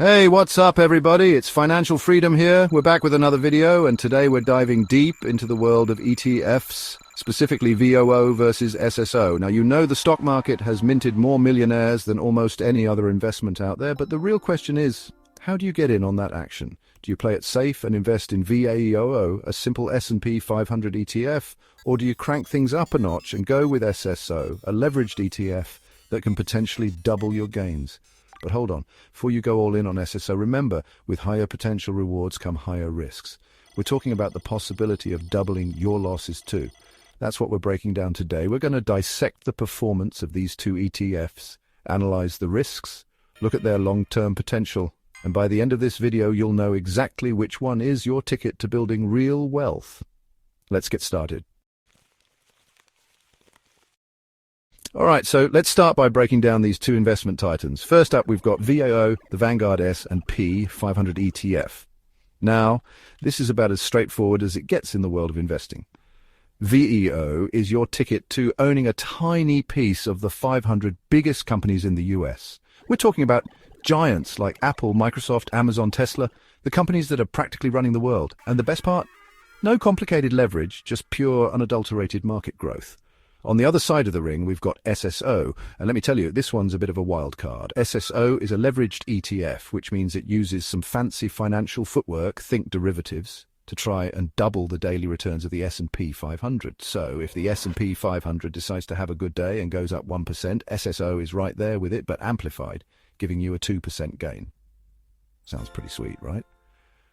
Hey, what's up everybody? It's Financial Freedom here. We're back with another video, and today we're diving deep into the world of ETFs, specifically VOO versus SSO. Now, you know the stock market has minted more millionaires than almost any other investment out there, but the real question is, how do you get in on that action? Do you play it safe and invest in VOO, a simple S&P 500 ETF, or do you crank things up a notch and go with SSO, a leveraged ETF that can potentially double your gains? But hold on, before you go all in on SSO, remember, with higher potential rewards come higher risks. We're talking about the possibility of doubling your losses too. That's what we're breaking down today. We're going to dissect the performance of these two ETFs, analyze the risks, look at their long-term potential, and by the end of this video, you'll know exactly which one is your ticket to building real wealth. Let's get started. All right, so let's start by breaking down these two investment titans. First up, we've got VOO, the Vanguard S&P 500 ETF. Now, this is about as straightforward as it gets in the world of investing. VOO is your ticket to owning a tiny piece of the 500 biggest companies in the US. We're talking about giants like Apple, Microsoft, Amazon, Tesla, the companies that are practically running the world. And the best part? No complicated leverage, just pure, unadulterated market growth. On the other side of the ring, we've got SSO, and let me tell you, this one's a bit of a wild card. SSO is a leveraged ETF, which means it uses some fancy financial footwork, think derivatives, to try and double the daily returns of the S&P 500. So if the S&P 500 decides to have a good day and goes up 1%, SSO is right there with it, but amplified, giving you a 2% gain. Sounds pretty sweet, right?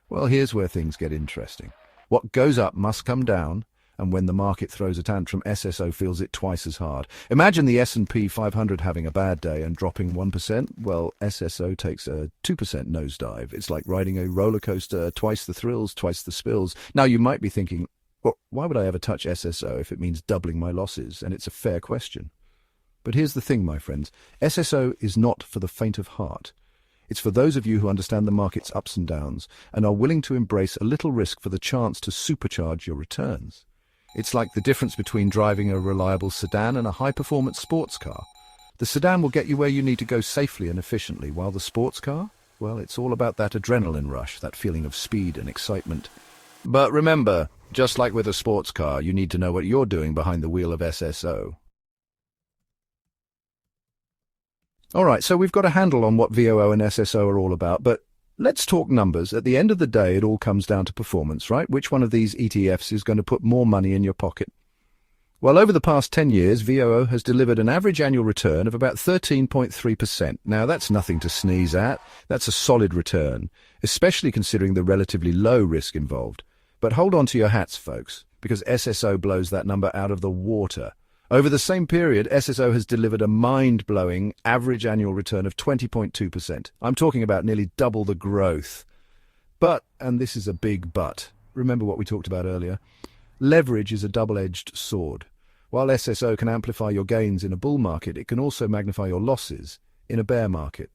Well, here's where things get interesting. What goes up must come down, and when the market throws a tantrum, SSO feels it twice as hard. Imagine the S&P 500 having a bad day and dropping 1%. Well, SSO takes a 2% nosedive. It's like riding a roller coaster, twice the thrills, twice the spills. Now, you might be thinking, well, why would I ever touch SSO if it means doubling my losses? And it's a fair question. But here's the thing, my friends. SSO is not for the faint of heart. It's for those of you who understand the market's ups and downs and are willing to embrace a little risk for the chance to supercharge your returns. It's like the difference between driving a reliable sedan and a high-performance sports car. The sedan will get you where you need to go safely and efficiently, while the sports car, well, it's all about that adrenaline rush, that feeling of speed and excitement. But remember, just like with a sports car, you need to know what you're doing behind the wheel of SSO. All right, so we've got a handle on what VOO and SSO are all about, but let's talk numbers. At the end of the day, it all comes down to performance, right? Which one of these ETFs is going to put more money in your pocket? Well, over the past 10 years, VOO has delivered an average annual return of about 13.3%. Now, that's nothing to sneeze at. That's a solid return, especially considering the relatively low risk involved. But hold on to your hats, folks, because SSO blows that number out of the water. Over the same period, SSO has delivered a mind-blowing average annual return of 20.2%. I'm talking about nearly double the growth. But, and this is a big but, remember what we talked about earlier, leverage is a double-edged sword. While SSO can amplify your gains in a bull market, it can also magnify your losses in a bear market.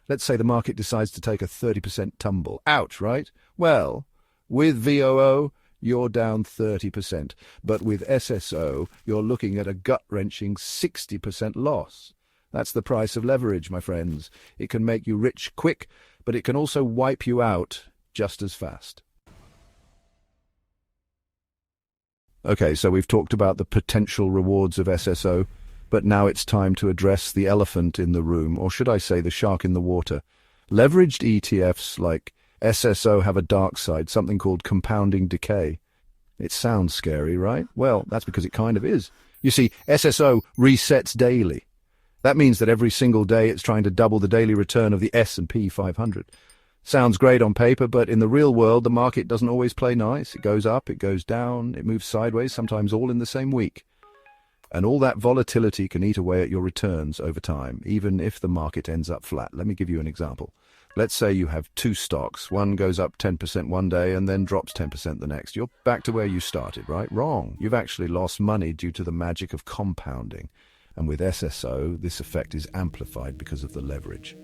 Let's say the market decides to take a 30% tumble. Ouch, right? Well, with VOO, you're down 30%, but with SSO, you're looking at a gut-wrenching 60% loss. That's the price of leverage, my friends. It can make you rich quick, but it can also wipe you out just as fast. Okay, so we've talked about the potential rewards of SSO, but now it's time to address the elephant in the room, or should I say the shark in the water. Leveraged ETFs like SSO have a dark side, something called compounding decay. It sounds scary, right? Well, that's because it kind of is. You see, SSO resets daily. That means that every single day it's trying to double the daily return of the S&P 500. Sounds great on paper, but in the real world, the market doesn't always play nice. It goes up, it goes down, it moves sideways, sometimes all in the same week. And all that volatility can eat away at your returns over time, even if the market ends up flat. Let me give you an example. Let's say you have two stocks. One goes up 10% one day and then drops 10% the next. You're back to where you started, right? Wrong. You've actually lost money due to the magic of compounding. And with SSO, this effect is amplified because of the leverage.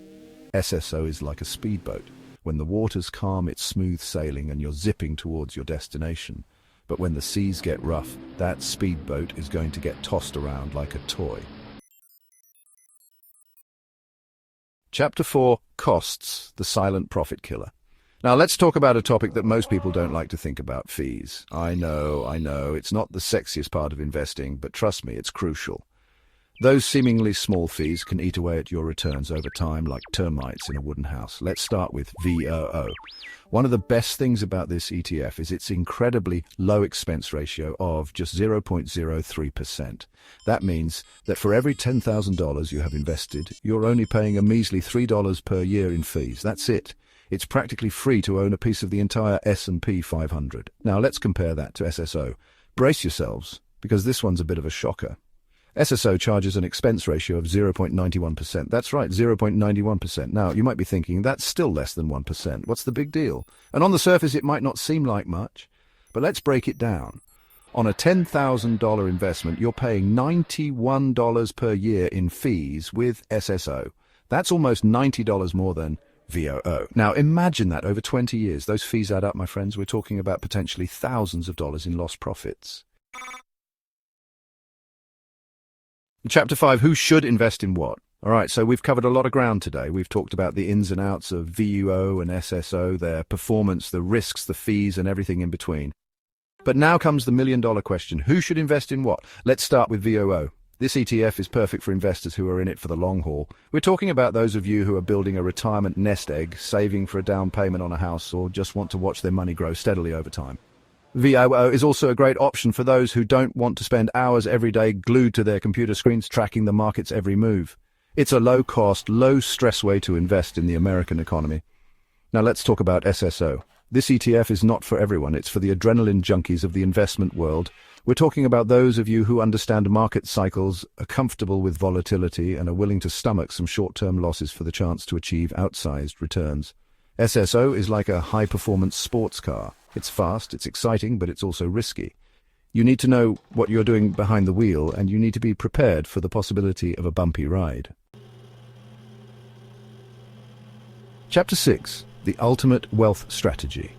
SSO is like a speedboat. When the water's calm, it's smooth sailing and you're zipping towards your destination. But when the seas get rough, that speedboat is going to get tossed around like a toy. Chapter 4, Costs, the Silent Profit Killer. Now let's talk about a topic that most people don't like to think about, fees. I know, it's not the sexiest part of investing, but trust me, it's crucial. Those seemingly small fees can eat away at your returns over time like termites in a wooden house. Let's start with VOO. One of the best things about this ETF is its incredibly low expense ratio of just 0.03%. That means that for every $10,000 you have invested, you're only paying a measly $3 per year in fees. That's it. It's practically free to own a piece of the entire S&P 500. Now let's compare that to SSO. Brace yourselves, because this one's a bit of a shocker. SSO charges an expense ratio of 0.91%. That's right, 0.91%. Now, you might be thinking, that's still less than 1%. What's the big deal? And on the surface, it might not seem like much, but let's break it down. On a $10,000 investment, you're paying $91 per year in fees with SSO. That's almost $90 more than VOO. Now, imagine that over 20 years. Those fees add up, my friends. We're talking about potentially thousands of dollars in lost profits. Chapter 5, who should invest in what? All right, so we've covered a lot of ground today. We've talked about the ins and outs of VOO and SSO, their performance, the risks, the fees, and everything in between. But now comes the million-dollar question. Who should invest in what? Let's start with VOO. This ETF is perfect for investors who are in it for the long haul. We're talking about those of you who are building a retirement nest egg, saving for a down payment on a house, or just want to watch their money grow steadily over time. VOO is also a great option for those who don't want to spend hours every day glued to their computer screens tracking the market's every move. It's a low-cost, low-stress way to invest in the American economy. Now let's talk about SSO. This ETF is not for everyone. It's for the adrenaline junkies of the investment world. We're talking about those of you who understand market cycles, are comfortable with volatility, and are willing to stomach some short-term losses for the chance to achieve outsized returns. SSO is like a high-performance sports car. It's fast, it's exciting, but it's also risky. You need to know what you're doing behind the wheel, and you need to be prepared for the possibility of a bumpy ride. Chapter 6, the ultimate wealth strategy.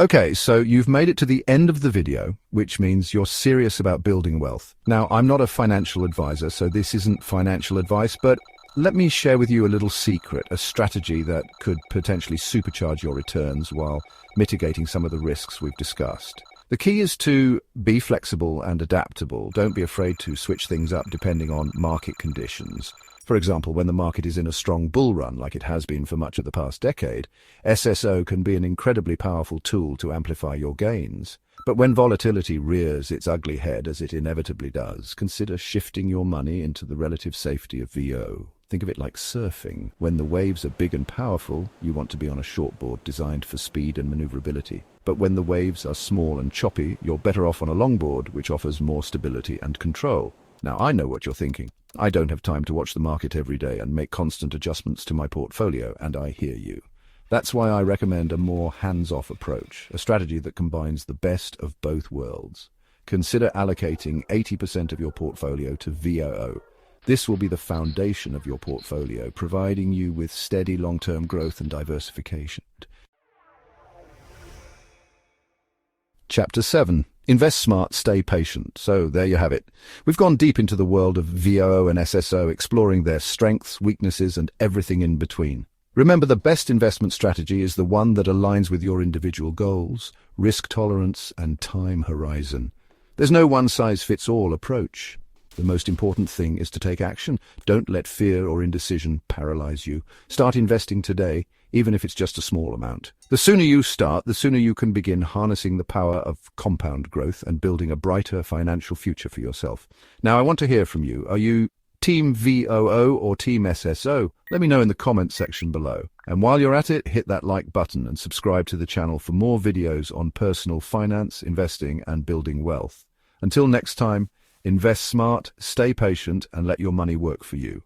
Okay, so you've made it to the end of the video, which means you're serious about building wealth. Now, I'm not a financial advisor, so this isn't financial advice, but let me share with you a little secret, a strategy that could potentially supercharge your returns while mitigating some of the risks we've discussed. The key is to be flexible and adaptable. Don't be afraid to switch things up depending on market conditions. For example, when the market is in a strong bull run, like it has been for much of the past decade, SSO can be an incredibly powerful tool to amplify your gains. But when volatility rears its ugly head, as it inevitably does, consider shifting your money into the relative safety of VO. Think of it like surfing. When the waves are big and powerful, you want to be on a shortboard designed for speed and maneuverability. But when the waves are small and choppy, you're better off on a longboard, which offers more stability and control. Now, I know what you're thinking. I don't have time to watch the market every day and make constant adjustments to my portfolio, and I hear you. That's why I recommend a more hands-off approach, a strategy that combines the best of both worlds. Consider allocating 80% of your portfolio to VOO. This will be the foundation of your portfolio, providing you with steady long-term growth and diversification. Chapter 7. Invest smart, stay patient. So there you have it. We've gone deep into the world of VOO and SSO, exploring their strengths, weaknesses, and everything in between. Remember, the best investment strategy is the one that aligns with your individual goals, risk tolerance, and time horizon. There's no one-size-fits-all approach. The most important thing is to take action. Don't let fear or indecision paralyze you. Start investing today, even if it's just a small amount. The sooner you start, the sooner you can begin harnessing the power of compound growth and building a brighter financial future for yourself. Now, I want to hear from you. Are you Team VOO or Team SSO? Let me know in the comments section below. And while you're at it, hit that like button and subscribe to the channel for more videos on personal finance, investing, and building wealth. Until next time, invest smart, stay patient, and let your money work for you.